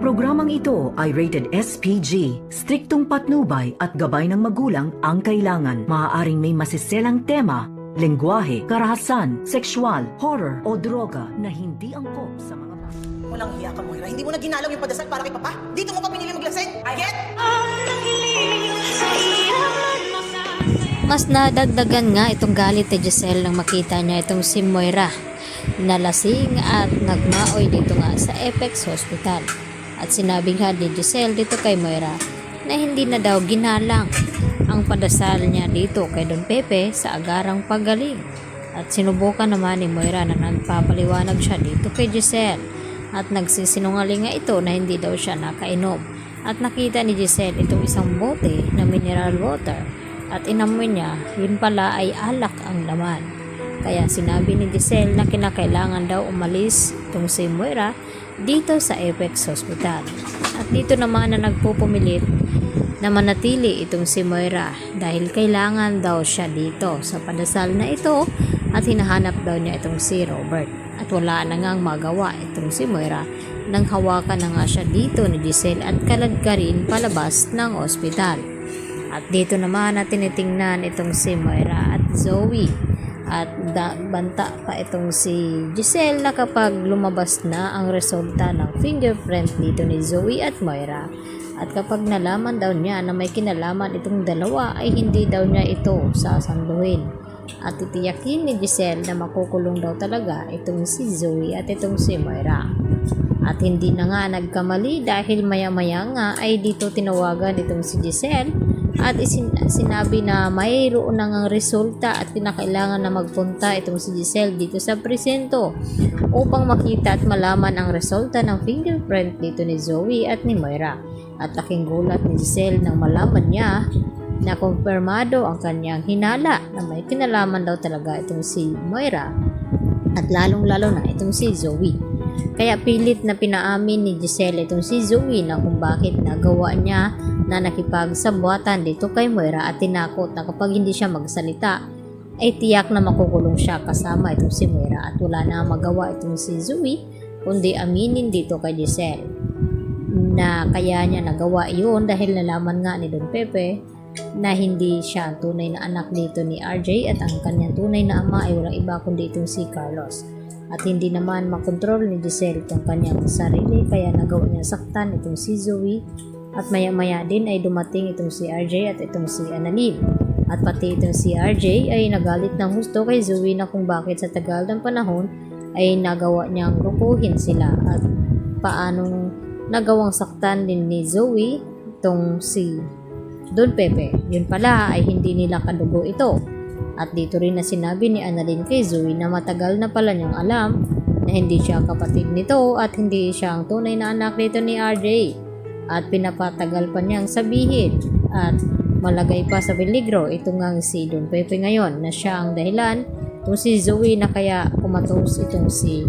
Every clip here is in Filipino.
Programang ito ay rated SPG. Striktong patnubay at gabay ng magulang ang kailangan. Maaaring may masiselang tema, lengguwahe, karahasan, sexual, horror o droga na hindi angkop sa mga bata. Walang hiya ka, Moira. Hindi mo na ginalaw yung padasal para kay Papa. Dito mo pa pinili maglasing. Get? Mas nadagdagan nga itong galit ni Giselle nang makita niya itong si Moira nalasing at nagmaoy dito nga sa Apex Hospital. At sinabi nga ni Giselle dito kay Moira na hindi na daw ginalang ang padasal niya dito kay Don Pepe sa agarang paggaling. At sinubukan naman ni Moira na nagpapaliwanag siya dito kay Giselle at nagsisinungaling nga ito na hindi daw siya nakainom. At nakita ni Giselle itong isang bote na mineral water at inamoy niya, yun pala ay alak ang laman. Kaya sinabi ni Giselle na kinakailangan daw umalis itong si Moira dito sa Apex Hospital. At dito naman na nagpupumilit na manatili itong si Moira dahil kailangan daw siya dito sa padasal na ito at hinahanap daw niya itong si Robert. At wala na ngang magawa itong si Moira nang hawakan na nga siya dito ni Giselle at kaladkarin palabas ng ospital. At dito naman na tinitingnan itong si Moira at Zoe. At banta pa itong si Giselle na kapag lumabas na ang resulta ng fingerprint dito ni Zoe at Moira at kapag nalaman daw niya na may kinalaman itong dalawa ay hindi daw niya ito sasanduhin. At titiyakin ni Giselle na makukulong daw talaga itong si Zoe at itong si Moira. At hindi na nga nagkamali dahil maya-maya nga ay dito tinawagan itong si Giselle at sinabi na mayroon na ngang resulta at kinakailangan na magpunta itong si Giselle dito sa presento upang makita at malaman ang resulta ng fingerprint dito ni Zoe at ni Moira. At laking gulat ni Giselle nang malaman niya na kumpirmado ang kanyang hinala na may kinalaman daw talaga itong si Moira at lalong-lalo na itong si Zoe. Kaya pilit na pinaamin ni Giselle itong si Zoe na kung bakit nagawa niya na nakipagsabwatan dito kay Moira at tinakot na kapag hindi siya magsalita ay tiyak na makukulong siya kasama itong si Moira at wala na magawa itong si Zoe kundi aminin dito kay Giselle na kaya niya nagawa yun dahil nalaman nga ni Don Pepe na hindi siya ang tunay na anak dito ni RJ at ang kanyang tunay na ama ay walang iba kundi itong si Carlos. At hindi naman makontrol ni Giselle itong kanyang sarili kaya nagawa niya saktan itong si Zoe at maya-maya din ay dumating itong si RJ at itong si Annalyn. At pati itong si RJ ay nagalit ng husto kay Zoe na kung bakit sa tagal ng panahon ay nagawa niyang lukuhin sila at paanong nagawang saktan din ni Zoe itong si Don Pepe. Yun pala ay hindi nila kadugo ito. At dito rin na sinabi ni Annalyn kay Zoe na matagal na pala niyang alam na hindi siya kapatid nito at hindi siya ang tunay na anak nito ni RJ. At pinapatagal pa niyang sabihin at malagay pa sa peligro ito ngang si Don Pepe ngayon na siya ang dahilan itong si Zoe na kaya kumatos itong si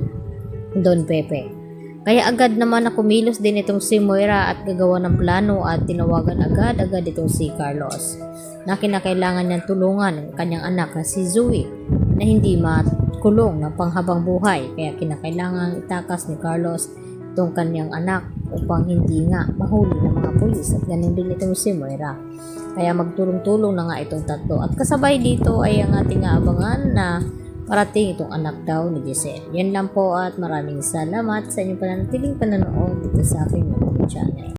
Don Pepe. Kaya agad naman na kumilos din itong si Moira at gagawa ng plano at tinawagan agad-agad itong si Carlos na kinakailangan niyang tulungan ang kanyang anak na si Zoe na hindi makulong ng panghabang buhay. Kaya kinakailangan itakas ni Carlos itong kanyang anak upang hindi nga mahuli ng mga pulis at ganun din itong si Moira. Kaya magtulong-tulong na nga itong tatlo at kasabay dito ay ang ating aabangan na parating itong anak daw ni Giselle. Yan lang po at maraming salamat sa inyong pananatiling panonood dito sa aking YouTube channel.